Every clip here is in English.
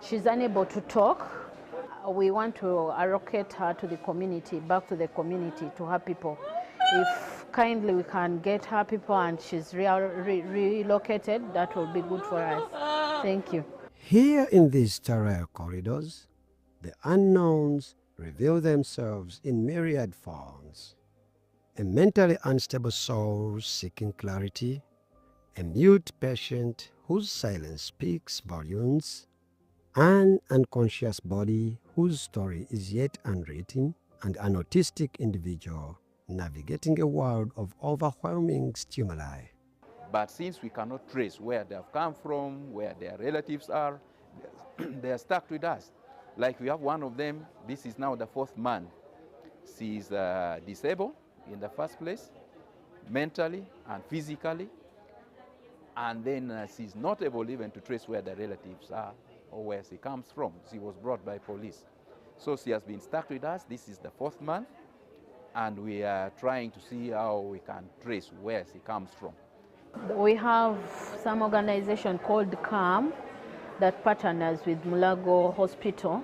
she's unable to talk. We want to allocate her to the community, back to the community, to her people. If kindly we can get her people and she's relocated, that will be good for us. Thank you. Here in these sterile corridors, the unknowns reveal themselves in myriad forms. A mentally unstable soul seeking clarity, a mute patient whose silence speaks volumes, an unconscious body whose story is yet unwritten, and an autistic individual navigating a world of overwhelming stimuli. But since we cannot trace where they have come from, where their relatives are, they are stuck with us. Like we have one of them, this is now the 4th month. She is disabled in the first place, mentally and physically, and then she's not able even to trace where the relatives are or where she comes from. She was brought by police. So she has been stuck with us. This is the 4th month, and we are trying to see how we can trace where she comes from. We have some organization called CAM that partners with Mulago Hospital.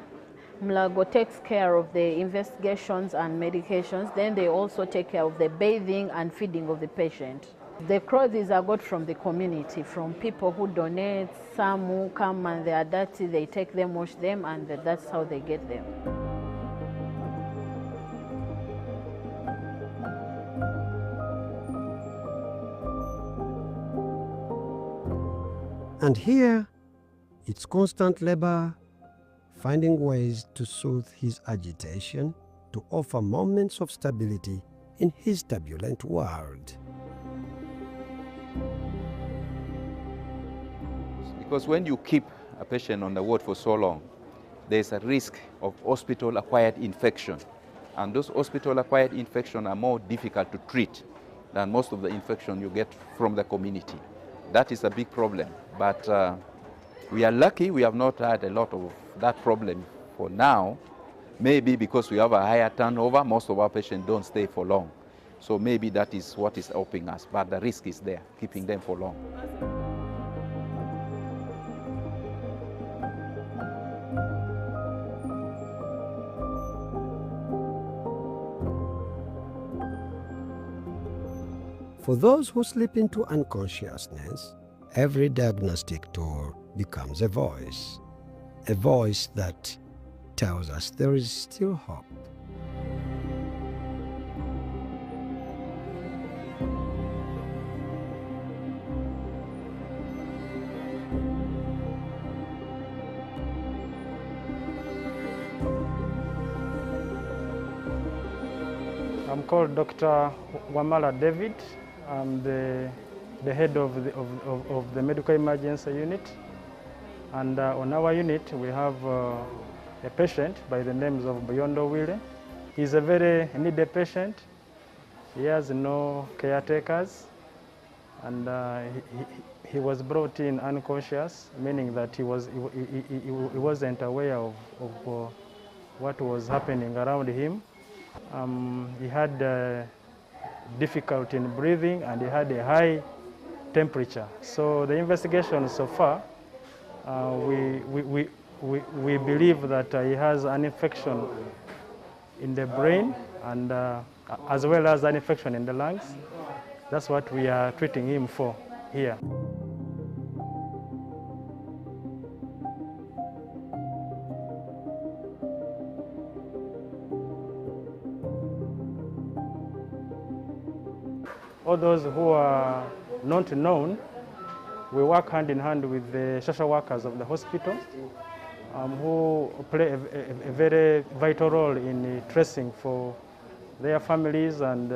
Mulago takes care of the investigations and medications. Then they also take care of the bathing and feeding of the patient. The clothes are got from the community, from people who donate. Some who come and they are dirty, they take them, wash them, and that's how they get them. And here, it's constant labor, finding ways to soothe his agitation, to offer moments of stability in his turbulent world. Because when you keep a patient on the ward for so long, there's a risk of hospital-acquired infection. And those hospital-acquired infections are more difficult to treat than most of the infection you get from the community. That is a big problem. But we are lucky we have not had a lot of that problem for now. Maybe because we have a higher turnover, most of our patients don't stay for long. So maybe that is what is helping us, but the risk is there, keeping them for long. For those who slip into unconsciousness, every diagnostic tool becomes a voice that tells us there is still hope. I'm called Dr. Wamala David. I'm the head of the medical emergency unit. And on our unit, we have a patient by the name of Boyondo Wile. He's a very needy patient. He has no caretakers. And he was brought in unconscious, meaning that he wasn't aware of what was happening around him. He had difficulty in breathing, and he had a high temperature. So the investigation so far, we believe that he has an infection in the brain, and as well as an infection in the lungs. That's what we are treating him for here. All those who are not known, we work hand in hand with the social workers of the hospital, who play a very vital role in tracing for their families, and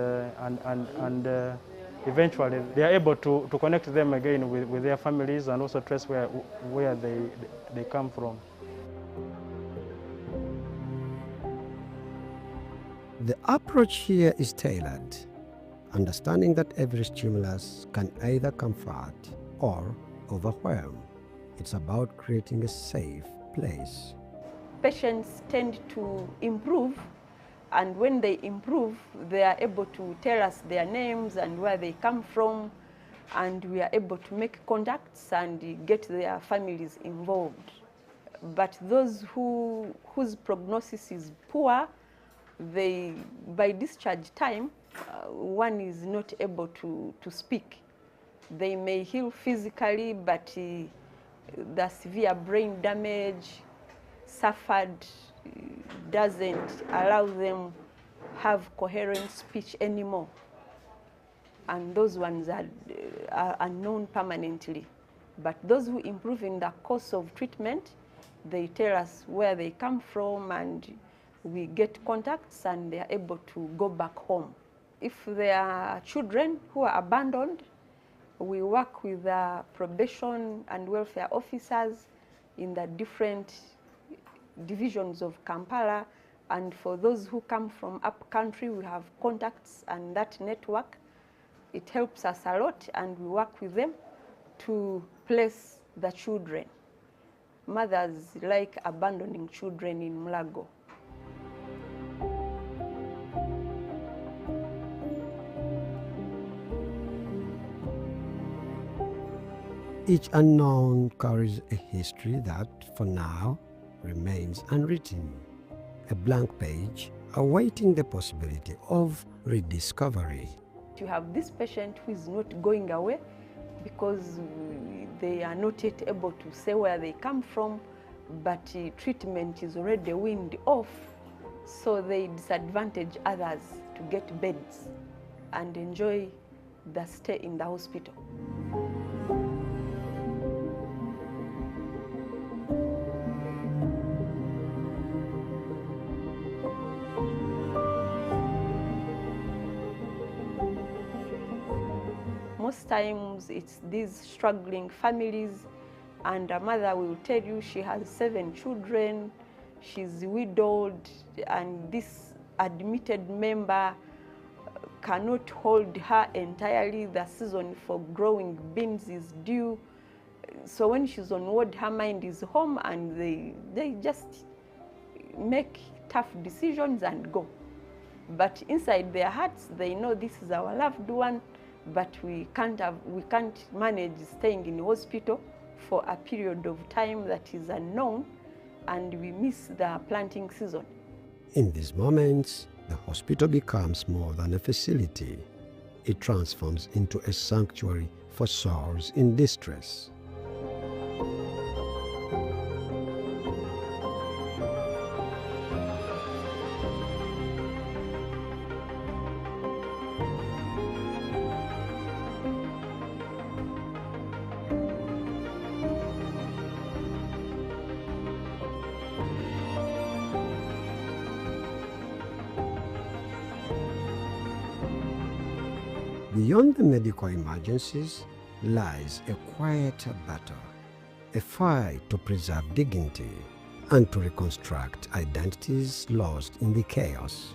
eventually they are able to connect them again with their families, and also trace where they come from. The approach here is tailored, understanding that every stimulus can either comfort or overwhelm. It's about creating a safe place. Patients tend to improve, and when they improve, they are able to tell us their names and where they come from, and we are able to make contacts and get their families involved. But those whose prognosis is poor, they, by discharge time, one is not able to speak. They may heal physically, but the severe brain damage suffered doesn't allow them have coherent speech anymore. And those ones are unknown permanently. But those who improve in the course of treatment, they tell us where they come from, and we get contacts, and they are able to go back home. If there are children who are abandoned, we work with the probation and welfare officers in the different divisions of Kampala. And for those who come from up country, we have contacts and that network. It helps us a lot, and we work with them to place the children. Mothers like abandoning children in Mulago. Each unknown carries a history that, for now, remains unwritten. A blank page awaiting the possibility of rediscovery. You have this patient who is not going away because they are not yet able to say where they come from, but treatment is already weaned off, so they disadvantage others to get beds and enjoy the stay in the hospital. Most times it's these struggling families, and a mother will tell you she has 7 children, she's widowed, and this admitted member cannot hold her entirely. The season for growing beans is due. So when she's on ward, her mind is home, and they just make tough decisions and go. But inside their hearts, they know this is our loved one, but we can't manage staying in hospital for a period of time that is unknown, and we miss the planting season. In these moments, the hospital becomes more than a facility. It transforms into a sanctuary for souls in distress. Beyond the medical emergencies lies a quieter battle, a fight to preserve dignity and to reconstruct identities lost in the chaos.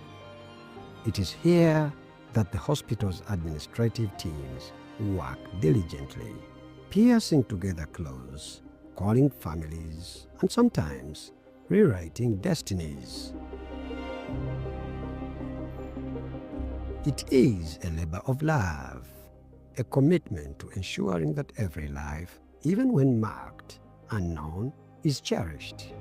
It is here that the hospital's administrative teams work diligently, piecing together clues, calling families, and sometimes rewriting destinies. It is a labor of love, a commitment to ensuring that every life, even when marked unknown, is cherished.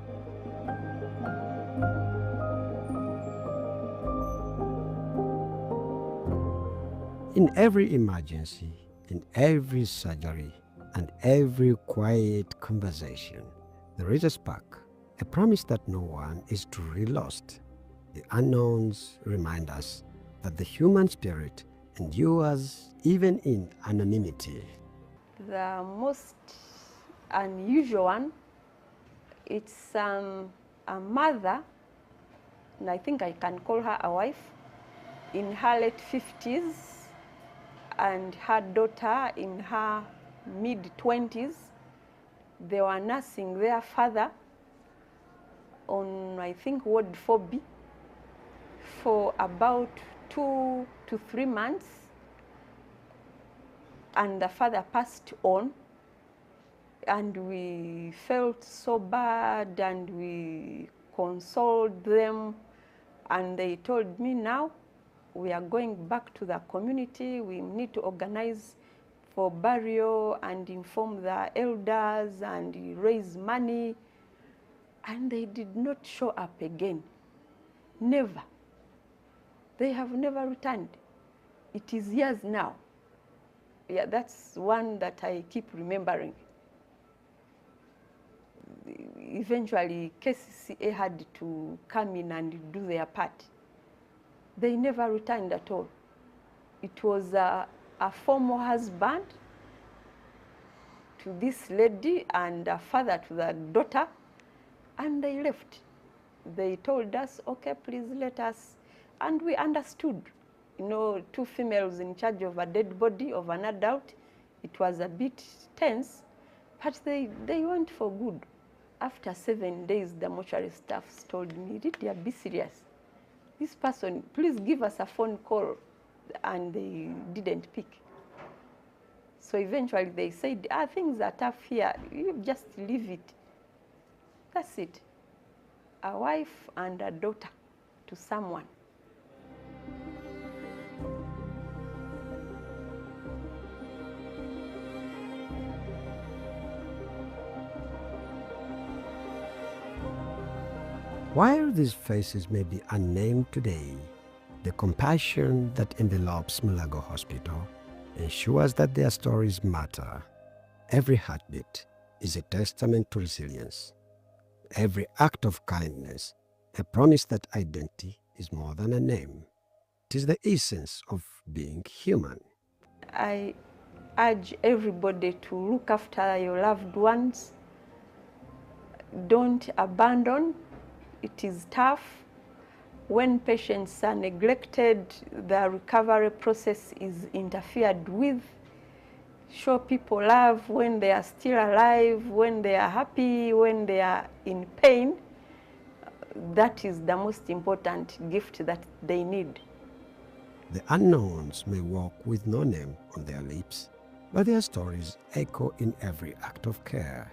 In every emergency, in every surgery, and every quiet conversation, there is a spark, a promise that no one is truly lost. The unknowns remind us that the human spirit endures even in anonymity. The most unusual one, it's a mother, and I think I can call her a wife, in her late 50s, and her daughter in her mid-20s. They were nursing their father on, I think, Ward 4B for about 2 to 3 months, and the father passed on, and we felt so bad, and we consoled them, and they told me, now we are going back to the community, we need to organize for burial and inform the elders and raise money. And they did not show up again. Never. They have never returned. It is years now. Yeah, that's one that I keep remembering. Eventually, KCCA had to come in and do their part. They never returned at all. It was a former husband to this lady and a father to the daughter, and they left. They told us, okay, please let us, and we understood. You know, two females in charge of a dead body of an adult, it was a bit tense, but they went for good. After 7 days, the mortuary staff told me, Lydia, be serious. This person, please give us a phone call, and they didn't pick. So eventually they said, things are tough here, you just leave it. That's it. A wife and a daughter to someone. While these faces may be unnamed today, the compassion that envelops Mulago Hospital ensures that their stories matter. Every heartbeat is a testament to resilience. Every act of kindness, a promise that identity is more than a name. It is the essence of being human. I urge everybody to look after your loved ones. Don't abandon. It is tough. When patients are neglected, the recovery process is interfered with. Show people love when they are still alive, when they are happy, when they are in pain. That is the most important gift that they need. The unknowns may walk with no name on their lips, but their stories echo in every act of care.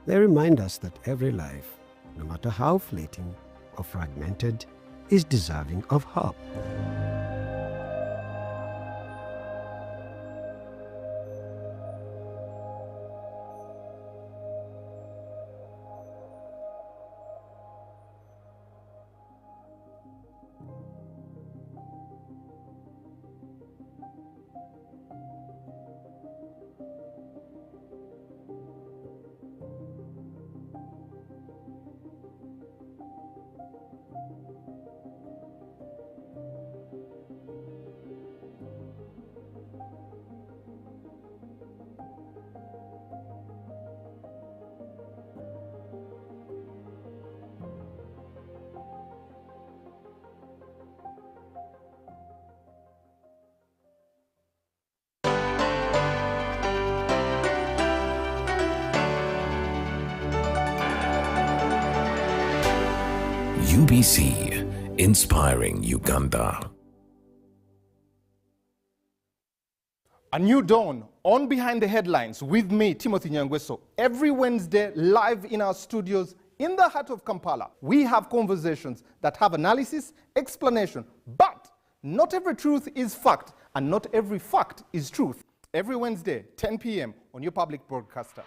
They remind us that every life, no matter how fleeting or fragmented, is deserving of hope. UBC, inspiring Uganda. A new dawn on Behind the Headlines with me, Timothy Nyangweso. Every Wednesday, live in our studios in the heart of Kampala. We have conversations that have analysis, explanation, but not every truth is fact, and not every fact is truth. Every Wednesday, 10 p.m. on your public broadcaster.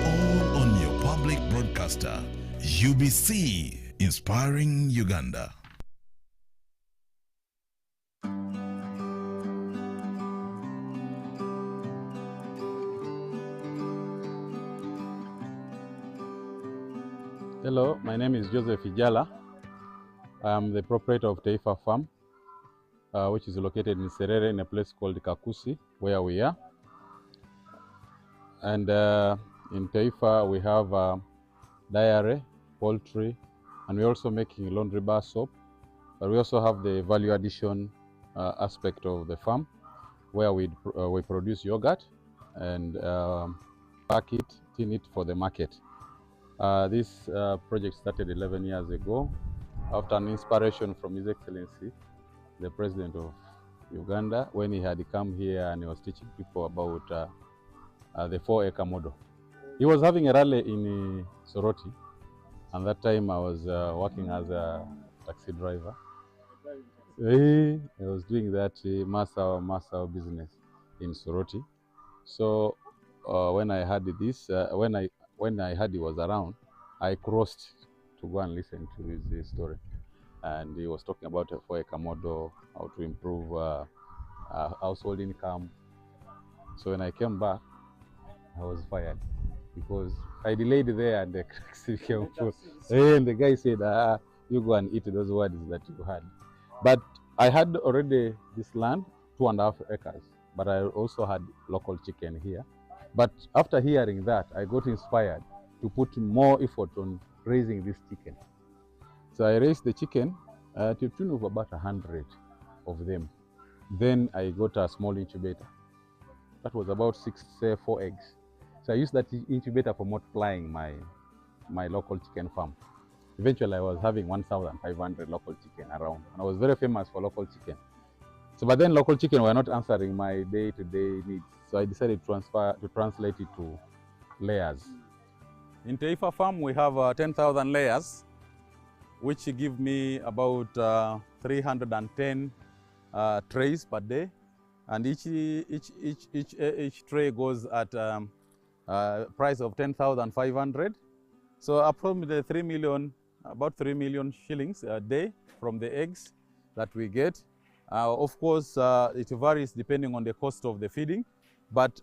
All on your public broadcaster, UBC, inspiring Uganda. Hello, my name is Joseph Ijala. I'm the proprietor of Taifa Farm, which is located in Serere in a place called Kakusi, where we are. And in Taifa, we have dairy, poultry, and we're also making laundry bar soap. But we also have the value addition aspect of the farm, where we produce yogurt and pack it, tin it for the market. This project started 11 years ago after an inspiration from His Excellency, the President of Uganda, when he had come here and he was teaching people about the 4-acre model. He was having a rally in Soroti, and that time I was working as a taxi driver. I was doing that Massa business in Soroti. So when I heard this, when I heard he was around, I crossed to go and listen to his story. And he was talking about a 4-acre model, how to improve household income. So when I came back, I was fired because I delayed there and the cracks came through. And the guy said, you go and eat those words that you had. But I had already this land, 2.5 acres, but I also had local chicken here. But after hearing that, I got inspired to put more effort on raising this chicken. So I raised the chicken to the tune of about 100 of them. Then I got a small incubator. That was about 4 eggs. So I used that incubator for multiplying my local chicken farm. Eventually, I was having 1,500 local chicken around, and I was very famous for local chicken. So, but then local chicken were not answering my day-to-day needs. So I decided to translate it to layers. In Taifa farm, we have 10,000 layers, which give me about 310 trays per day. And each tray goes at price of 10,500. So approximately about 3 million shillings a day from the eggs that we get. Of course, it varies depending on the cost of the feeding, but